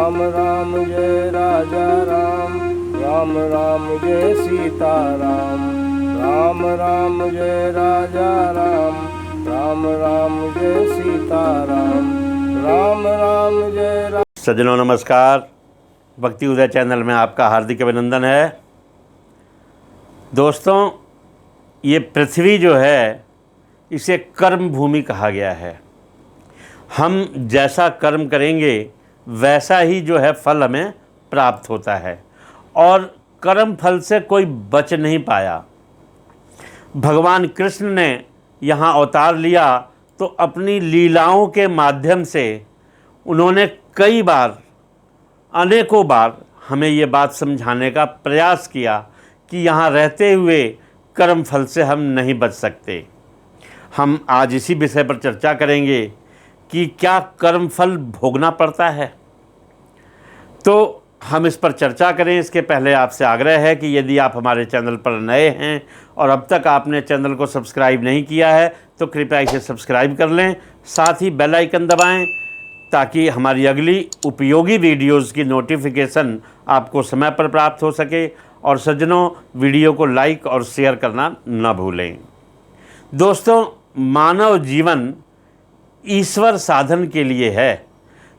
राम राम जय राजा राम, राम राम जय सीता राम, राम राम जय राजा राम, राम राम जय सीता राम, राम राम जय राम। सज्जनों नमस्कार, भक्ति उदय चैनल में आपका हार्दिक अभिनंदन है। दोस्तों, ये पृथ्वी जो है इसे कर्म भूमि कहा गया है। हम जैसा कर्म करेंगे वैसा ही जो है फल हमें प्राप्त होता है और कर्म फल से कोई बच नहीं पाया। भगवान कृष्ण ने यहाँ अवतार लिया तो अपनी लीलाओं के माध्यम से उन्होंने कई बार, अनेकों बार हमें ये बात समझाने का प्रयास किया कि यहाँ रहते हुए कर्म फल से हम नहीं बच सकते। हम आज इसी विषय पर चर्चा करेंगे कि क्या कर्म फल भोगना पड़ता है। तो हम इस पर चर्चा करें इसके पहले आपसे आग्रह है कि यदि आप हमारे चैनल पर नए हैं और अब तक आपने चैनल को सब्सक्राइब नहीं किया है तो कृपया इसे सब्सक्राइब कर लें, साथ ही बेल आइकन दबाएं ताकि हमारी अगली उपयोगी वीडियोज़ की नोटिफिकेशन आपको समय पर प्राप्त हो सके। और सज्जनों, वीडियो को लाइक और शेयर करना न भूलें। दोस्तों, मानव जीवन ईश्वर साधन के लिए है।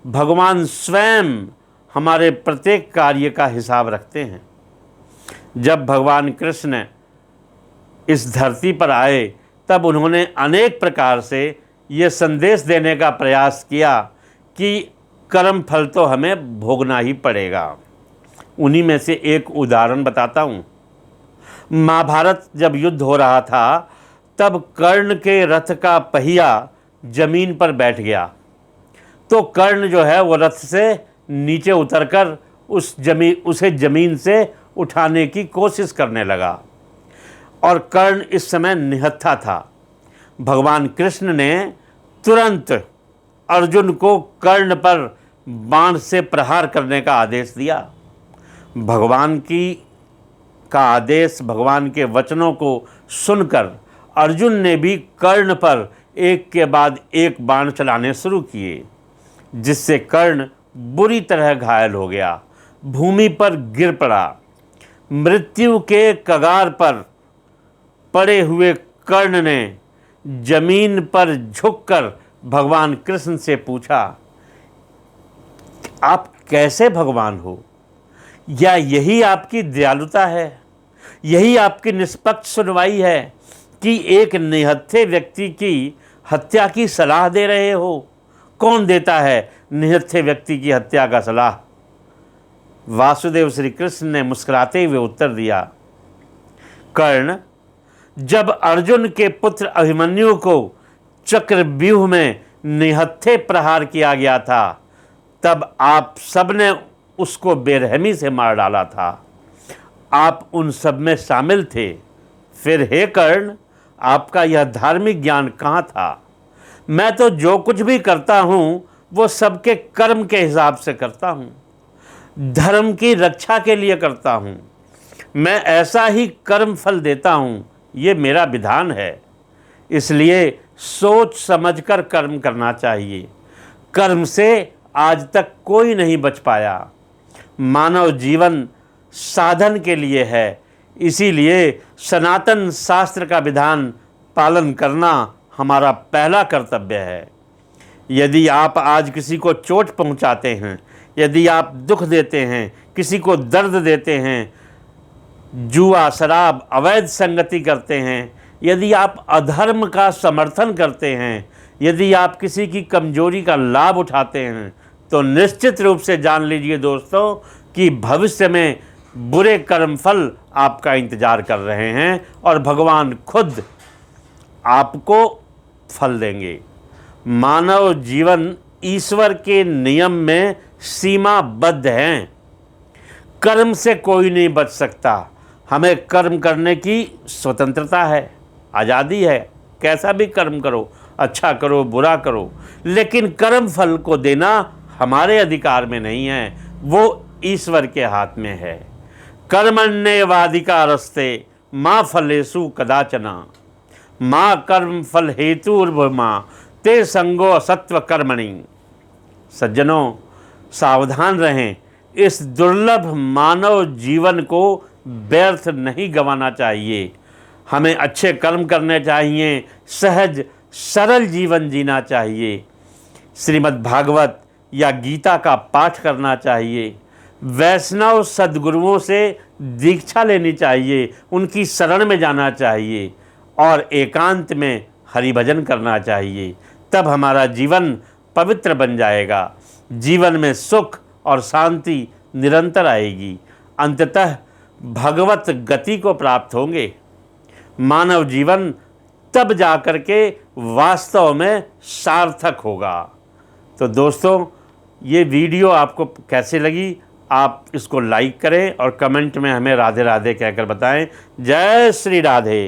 भगवान स्वयं हमारे प्रत्येक कार्य का हिसाब रखते हैं। जब भगवान कृष्ण इस धरती पर आए तब उन्होंने अनेक प्रकार से ये संदेश देने का प्रयास किया कि कर्म फल तो हमें भोगना ही पड़ेगा। उन्हीं में से एक उदाहरण बताता हूँ। महाभारत जब युद्ध हो रहा था तब कर्ण के रथ का पहिया जमीन पर बैठ गया तो कर्ण जो है वो रथ से नीचे उतरकर उसे जमीन से उठाने की कोशिश करने लगा और कर्ण इस समय निहत्था था। भगवान कृष्ण ने तुरंत अर्जुन को कर्ण पर बाण से प्रहार करने का आदेश दिया। भगवान का आदेश, भगवान के वचनों को सुनकर अर्जुन ने भी कर्ण पर एक के बाद एक बाण चलाने शुरू किए, जिससे कर्ण बुरी तरह घायल हो गया, भूमि पर गिर पड़ा। मृत्यु के कगार पर पड़े हुए कर्ण ने जमीन पर झुककर भगवान कृष्ण से पूछा, आप कैसे भगवान हो? या यही आपकी दयालुता है? यही आपकी निष्पक्ष सुनवाई है कि एक निहत्थे व्यक्ति की हत्या की सलाह दे रहे हो? कौन देता है निहत्थे व्यक्ति की हत्या का सलाह? वासुदेव श्री कृष्ण ने मुस्कुराते हुए उत्तर दिया, कर्ण, जब अर्जुन के पुत्र अभिमन्यु को चक्रव्यूह में निहत्थे प्रहार किया गया था तब आप सबने उसको बेरहमी से मार डाला था। आप उन सब में शामिल थे। फिर हे कर्ण, आपका यह धार्मिक ज्ञान कहाँ था? मैं तो जो कुछ भी करता हूँ वो सबके कर्म के हिसाब से करता हूँ, धर्म की रक्षा के लिए करता हूँ। मैं ऐसा ही कर्म फल देता हूँ, ये मेरा विधान है। इसलिए सोच समझकर कर्म करना चाहिए। कर्म से आज तक कोई नहीं बच पाया। मानव जीवन साधन के लिए है, इसीलिए सनातन शास्त्र का विधान पालन करना हमारा पहला कर्तव्य है। यदि आप आज किसी को चोट पहुंचाते हैं, यदि आप दुख देते हैं, किसी को दर्द देते हैं, जुआ, शराब, अवैध संगति करते हैं, यदि आप अधर्म का समर्थन करते हैं, यदि आप किसी की कमजोरी का लाभ उठाते हैं, तो निश्चित रूप से जान लीजिए दोस्तों कि भविष्य में बुरे कर्मफल आपका इंतजार कर रहे हैं और भगवान खुद आपको फल देंगे। मानव जीवन ईश्वर के नियम में सीमाबद्ध है। कर्म से कोई नहीं बच सकता। हमें कर्म करने की स्वतंत्रता है, आज़ादी है। कैसा भी कर्म करो, अच्छा करो, बुरा करो, लेकिन कर्म फल को देना हमारे अधिकार में नहीं है, वो ईश्वर के हाथ में है। कर्मण्येवाधिकारस्ते माँ फलेषु कदाचन माँ कर्म फल हेतुर्भमा ते संगो असत्व कर्मणि। सज्जनों, सावधान रहें, इस दुर्लभ मानव जीवन को व्यर्थ नहीं गंवाना चाहिए। हमें अच्छे कर्म करने चाहिए, सहज सरल जीवन जीना चाहिए। श्रीमद् भागवत या गीता का पाठ करना चाहिए। वैष्णव सद्गुरुओं से दीक्षा लेनी चाहिए, उनकी शरण में जाना चाहिए और एकांत में हरि भजन करना चाहिए। तब हमारा जीवन पवित्र बन जाएगा, जीवन में सुख और शांति निरंतर आएगी। अंततः भगवत गति को प्राप्त होंगे। मानव जीवन तब जाकर के वास्तव में सार्थक होगा। तो दोस्तों, ये वीडियो आपको कैसे लगी, आप इसको लाइक करें और कमेंट में हमें राधे राधे कहकर बताएं। जय श्री राधे।